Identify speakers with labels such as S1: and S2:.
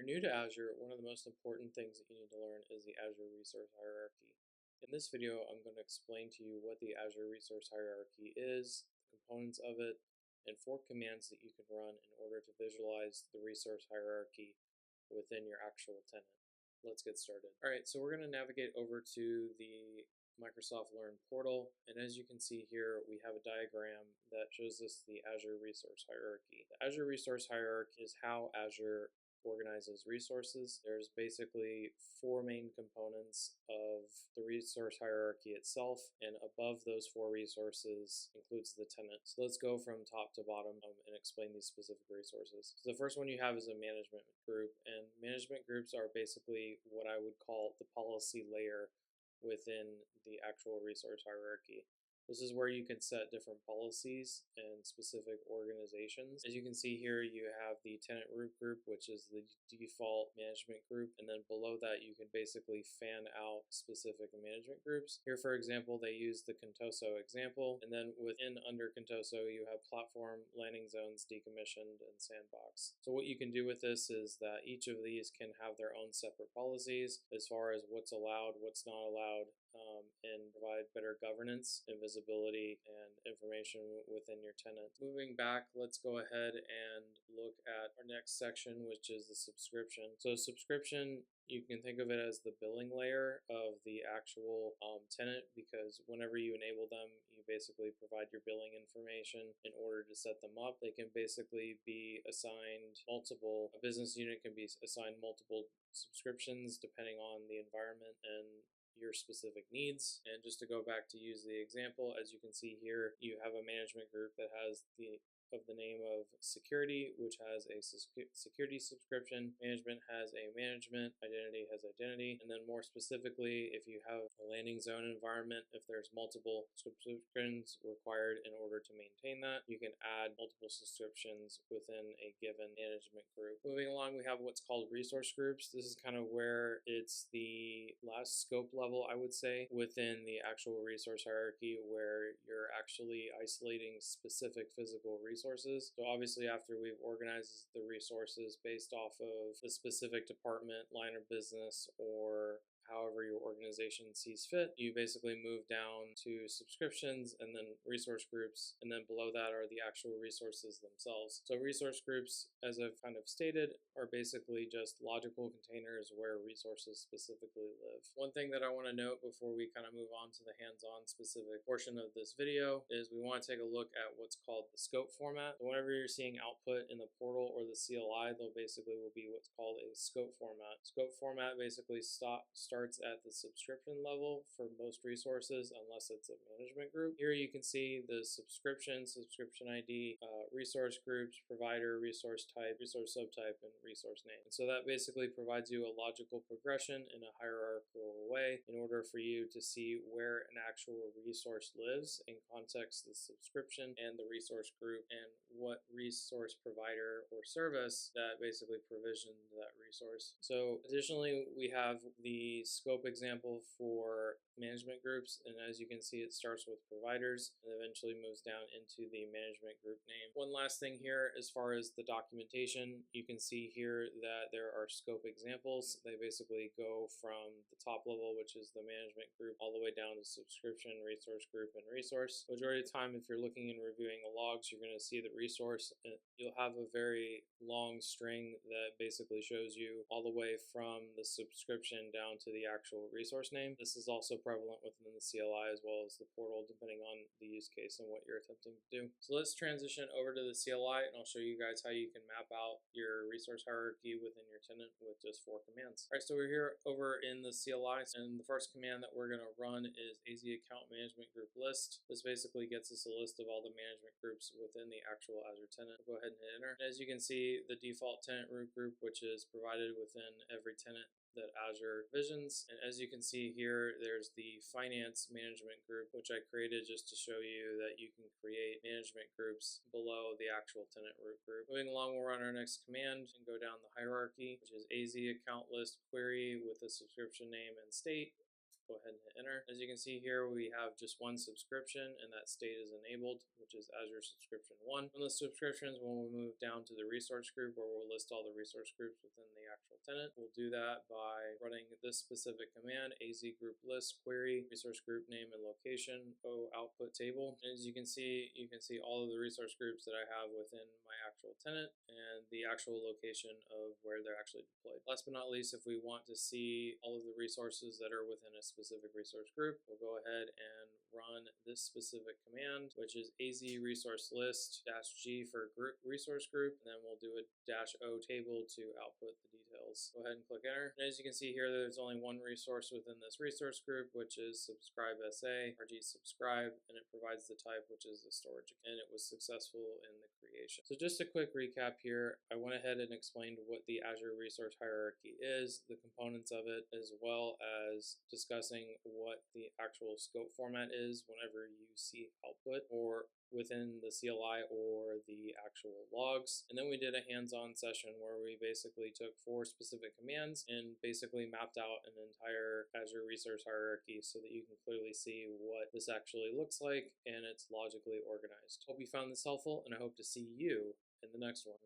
S1: new to Azure, one of the most important things that you need to learn is the Azure Resource Hierarchy. In this video, I'm going to explain to you what the Azure Resource Hierarchy is, the components of it, and 4 commands that you can run in order to visualize the resource hierarchy within your actual tenant. Let's get started. All right, so we're going to navigate over to the Microsoft Learn portal, and as you can see here, we have a diagram that shows us the Azure Resource Hierarchy. The Azure Resource Hierarchy is how Azure organizes resources. There's basically 4 main components of the resource hierarchy itself, and above those 4 resources includes the tenant. So let's go from top to bottom and explain these specific resources. So the first one you have is a management group, and management groups are basically what I would call the policy layer within the actual resource hierarchy. This is where you can set different policies and specific organizations. As you can see here, you have the tenant root group, which is the default management group. And then below that, you can basically fan out specific management groups. Here, for example, they use the Contoso example. And then within under Contoso, you have platform, landing zones, decommissioned, and sandbox. So what you can do with this is that each of these can have their own separate policies as far as what's allowed, what's not allowed, and provide better governance and visibility and information within your tenant. Moving back, let's go ahead and look at our next section, which is the subscription. So subscription, you can think of it as the billing layer of the actual tenant, because whenever you enable them, you basically provide your billing information in order to set them up. They can basically be assigned a business unit can be assigned multiple subscriptions depending on the environment and your specific needs. And just to go back to use the example, as you can see here, you have a management group that has the name of security, which has a security subscription. Management has a management, identity has identity, and then more specifically, if you have a landing zone environment, if there's multiple subscriptions required in order to maintain that, you can add multiple subscriptions within a given management group. Moving along, we have what's called resource groups. This is kind of where it's the last scope level, I would say, within the actual resource hierarchy, where you're actually isolating specific physical resources. So obviously, after we've organized the resources based off of the specific department, line of business, or however your organization sees fit, you basically move down to subscriptions and then resource groups, and then below that are the actual resources themselves. So resource groups, as I've kind of stated, are basically just logical containers where resources specifically live. One thing that I want to note before we kind of move on to the hands-on specific portion of this video is we want to take a look at what's called the scope format. So whenever you're seeing output in the portal or the CLI, they'll basically will be what's called a scope format. Scope format basically starts at the subscription level for most resources, unless it's a management group. Here you can see the subscription ID, resource groups, provider, resource type, resource subtype, and resource name. And so that basically provides you a logical progression in a hierarchical way in order for you to see where an actual resource lives in context of the subscription and the resource group, and what resource provider or service that basically provisioned that resource. So additionally, we have the scope example for management groups, and as you can see, it starts with providers and eventually moves down into the management group name. One last thing here, as far as the documentation, you can see here that there are scope examples. They basically go from the top level, which is the management group, all the way down to subscription, resource group, and resource. Majority of the time, if you're looking and reviewing the logs, you're going to see the resource, and you'll have a very long string that basically shows you all the way from the subscription down to the actual resource name. This is also prevalent within the CLI as well as the portal, depending on the use case and what you're attempting to do. So let's transition over to the CLI, and I'll show you guys how you can map out your resource hierarchy within your tenant with just 4 commands. All right, so we're here over in the CLI, and the first command that we're going to run is AZ account management group list. This basically gets us a list of all the management groups within the actual Azure tenant. We'll go ahead and hit enter. And as you can see, the default tenant root group, which is provided within every tenant that Azure visions. And as you can see here, there's the finance management group, which I created just to show you that you can create management groups below the actual tenant root group. Moving along, we'll run our next command and go down the hierarchy, which is AZ account list query with a subscription name and state. Go ahead and hit enter. As you can see here, we have just one subscription and that state is enabled, which is Azure subscription 1. On the subscriptions, when we move down to the resource group where we'll list all the resource groups within the actual tenant, we'll do that by running this specific command, az group list query resource group name and location o output table. And as you can see all of the resource groups that I have within my actual tenant and the actual location of where they're actually deployed. Last but not least, if we want to see all of the resources that are within a specific resource group, we'll go ahead and run this specific command, which is az resource list -g for group resource group, and then we'll do a -o table to output the details. Go ahead and click enter. And as you can see here, there's only one resource within this resource group, which is subscribe SA, rg subscribe, and it provides the type, which is the storage, and it was successful in the creation. So just a quick recap here, I went ahead and explained what the Azure resource hierarchy is, the components of it, as well as discussing what the actual scope format is whenever you see output or within the CLI or the actual logs. And then we did a hands-on session where we basically took 4 specific commands and basically mapped out an entire Azure resource hierarchy so that you can clearly see what this actually looks like and it's logically organized. Hope you found this helpful, and I hope to see you in the next one.